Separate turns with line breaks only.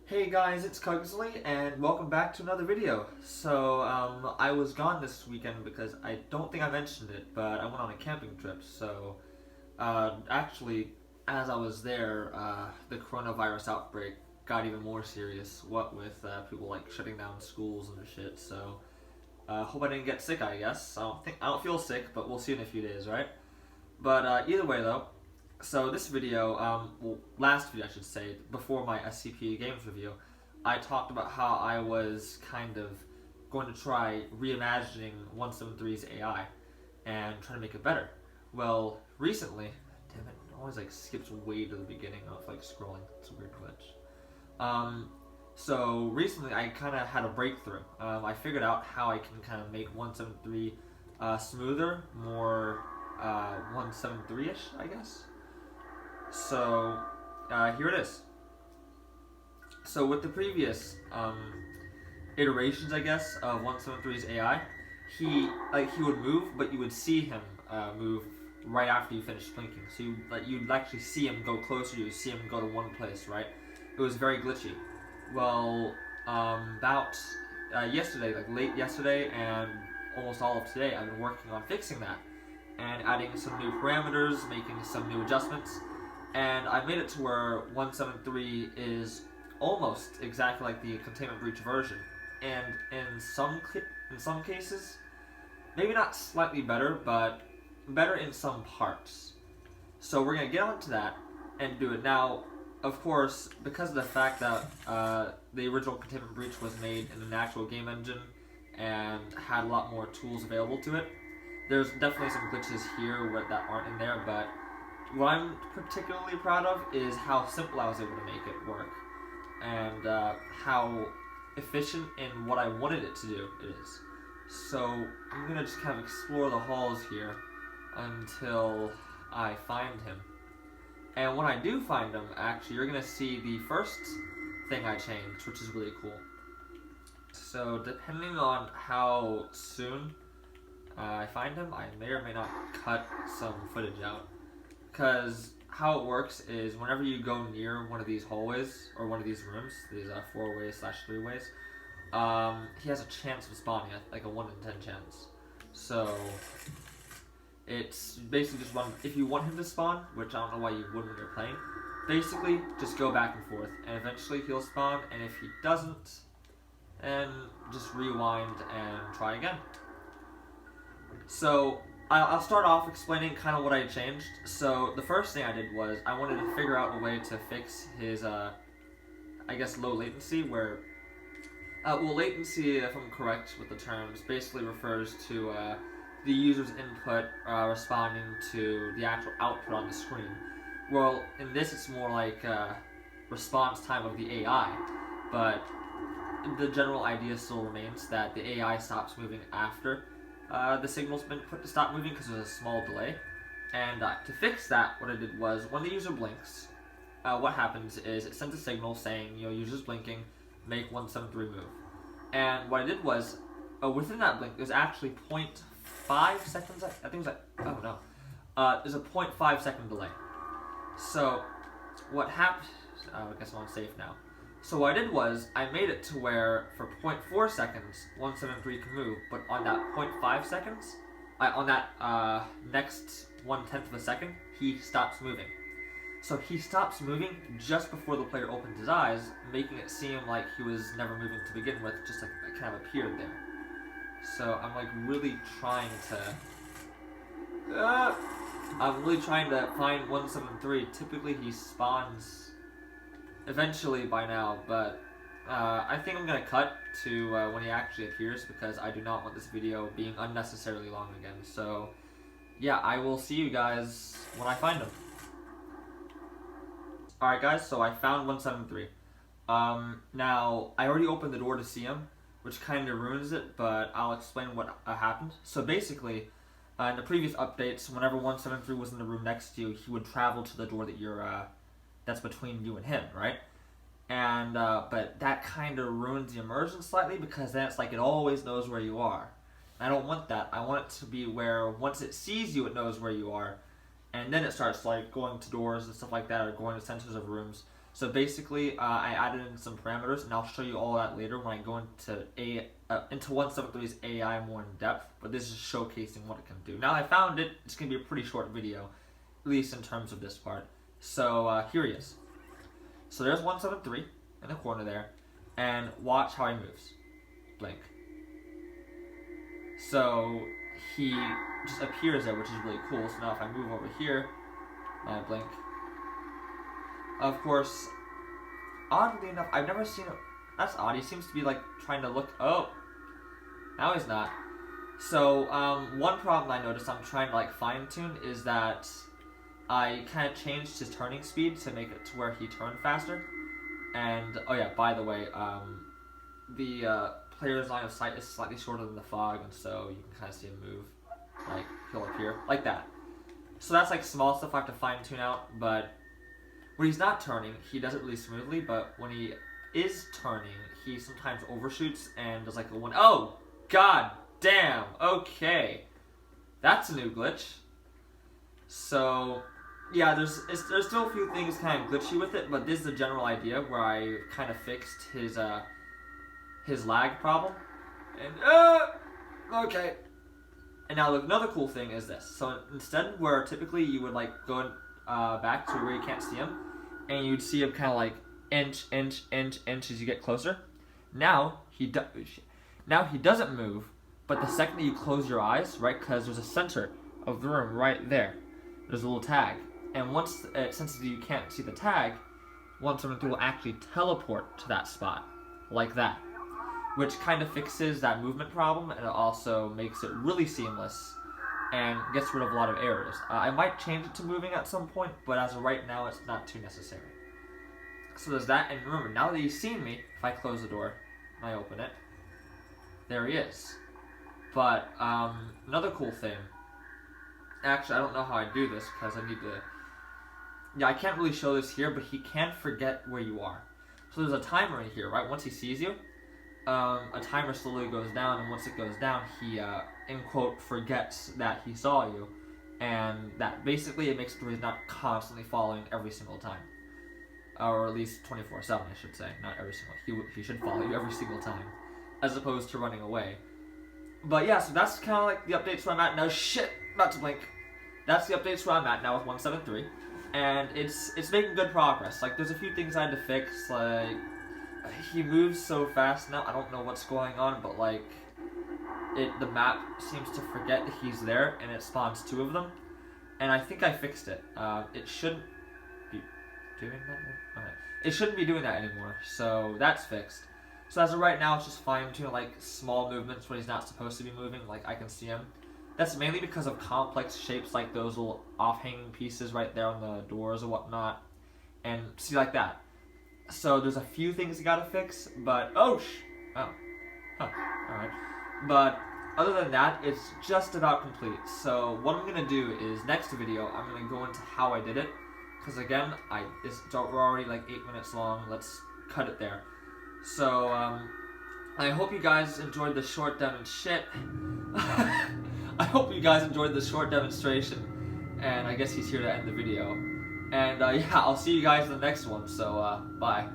Hey guys, it's Cugsley, and welcome back to another video. So, I was gone this weekend because I don't think I mentioned it, but I went on a camping trip. So, actually, as I was there, the coronavirus outbreak got even more serious. What with people like shutting down schools and shit. So, hope I didn't get sick. I guess I don't feel sick, but we'll see in a few days, right? But either way, though. So this video, last video I should say, before my SCP games review, I talked about how I was kind of going to try reimagining 173's AI and trying to make it better. Well, recently, damn it, it always like skips way to the beginning of like scrolling. It's a weird glitch. So recently I kind of had a breakthrough. I figured out how I can kind of make 173 smoother, more 173-ish, I guess. So, here it is. So with the previous iterations, I guess, of 173's AI, he would move, but you would see him move right after you finished blinking. So you'd actually see him go closer. You see him go to one place, right? It was very glitchy. Well, about yesterday, like late yesterday, and almost all of today, I've been working on fixing that and adding some new parameters, making some new adjustments. And I made it to where 173 is almost exactly like the containment breach version, and in some cases, maybe not slightly better, but better in some parts. So we're gonna get onto that and do it now. Of course, because of the fact that the original containment breach was made in an actual game engine and had a lot more tools available to it, there's definitely some glitches here that aren't in there, but what I'm particularly proud of is how simple I was able to make it work, and how efficient in what I wanted it to do it is. So I'm gonna just kind of explore the halls here until I find him. And when I do find him, actually, you're gonna see the first thing I changed, which is really cool. So depending on how soon I find him, I may or may not cut some footage out. Because how it works is whenever you go near one of these hallways, or one of these rooms, these 4-ways/3 ways, he has a chance of spawning, like a 1 in 10 chance. So it's basically just one, if you want him to spawn, which I don't know why you would when you're playing, basically just go back and forth, and eventually he'll spawn, and if he doesn't, then just rewind and try again. So I'll start off explaining kind of what I changed. So the first thing I did was I wanted to figure out a way to fix his, I guess, low latency, where, well, latency, if I'm correct with the terms, basically refers to the user's input responding to the actual output on the screen. Well, in this it's more like response time of the AI, but the general idea still remains that the AI stops moving after the signal's been put to stop moving because there's a small delay. And to fix that, what I did was when the user blinks, what happens is it sends a signal saying, user's blinking, make 173 move. And what I did was, within that blink, there's actually 0.5 seconds, I think it was like, I don't know. There's a 0.5 second delay. So what happened, I guess I'm on safe now. So what I did was, I made it to where, for 0.4 seconds, 173 can move, but on that 0.5 seconds, on that next 1/10 of a second, he stops moving. So he stops moving just before the player opens his eyes, making it seem like he was never moving to begin with, just like it kind of appeared there. So I'm like really trying to find 173. Typically he spawns eventually by now, but I think I'm gonna cut to when he actually appears, because I do not want this video being unnecessarily long again. So yeah, I will see you guys when I find him. Alright guys, so I found 173. Now, I already opened the door to see him, which kind of ruins it, but I'll explain what happened. So basically, in the previous updates, whenever 173 was in the room next to you, he would travel to the door that that's between you and him, right? And but that kind of ruins the immersion slightly, because then it's like it always knows where you are. I don't want that. I want it to be where once it sees you, it knows where you are, and then it starts like going to doors and stuff like that, or going to sensors of rooms. So basically, I added in some parameters, and I'll show you all that later when I go into 173's AI more in depth. But this is showcasing what it can do. Now I found it. It's gonna be a pretty short video, at least in terms of this part. So here he is. So there's 173 in the corner there, and watch how he moves. Blink. So he just appears there, which is really cool. So now if I move over here, and I blink. Of course, oddly enough, I've never seen it. That's odd. He seems to be like trying to look. Oh, now he's not. So one problem I noticed I'm trying to like fine tune is that I kind of changed his turning speed to make it to where he turned faster. And oh yeah, by the way, the player's line of sight is slightly shorter than the fog, and so you can kind of see him move. Like he'll appear like that. So that's like small stuff I have to fine tune out, but. When he's not turning, he does it really smoothly, but when he is turning, he sometimes overshoots and does like a one. Oh, god damn, okay. That's a new glitch. So, yeah, there's still a few things kind of glitchy with it, but this is the general idea where I kind of fixed his lag problem. And, okay. And now another cool thing is this. So instead where typically you would like go back to where you can't see him, and you'd see him kind of like inch as you get closer. Now he doesn't move, but the second that you close your eyes, right, because there's a center of the room right there. There's a little tag, and once it senses you can't see the tag, 173 will actually teleport to that spot, like that, which kind of fixes that movement problem, and it also makes it really seamless. And gets rid of a lot of errors. I might change it to moving at some point, but as of right now, it's not too necessary. So there's that, and remember, now that he's seen me, if I close the door, and I open it, there he is. But, another cool thing, actually, I don't know how I do this, because I need to, yeah, I can't really show this here, but he can't forget where you are. So there's a timer in here, right? Once he sees you, a timer slowly goes down, and once it goes down, he, in quote, forgets that he saw you, and that basically it makes it where he's not constantly following every single time. Or at least 24/7, I should say. Not every single, he should follow you every single time, as opposed to running away. But yeah, so that's kind of like the updates where I'm at now. Shit, about to blink. That's the updates where I'm at now with 173, and it's making good progress. Like, there's a few things I had to fix, like, he moves so fast now, I don't know what's going on, but like, the map seems to forget that he's there, and it spawns 2 of them, and I think I fixed it. It shouldn't be doing that. Okay. It shouldn't be doing that anymore, so that's fixed. So as of right now, it's just fine-tuning like small movements when he's not supposed to be moving, like I can see him. That's mainly because of complex shapes like those little off-hanging pieces right there on the doors or whatnot, and see like that. So there's a few things you gotta fix, but alright. But other than that, it's just about complete. So what I'm gonna do is next video, I'm gonna go into how I did it, because again, we're already like 8 minutes long. Let's cut it there. So I hope you guys enjoyed the short demonstration. I hope you guys enjoyed the short demonstration, and I guess he's here to end the video. And yeah, I'll see you guys in the next one, so bye.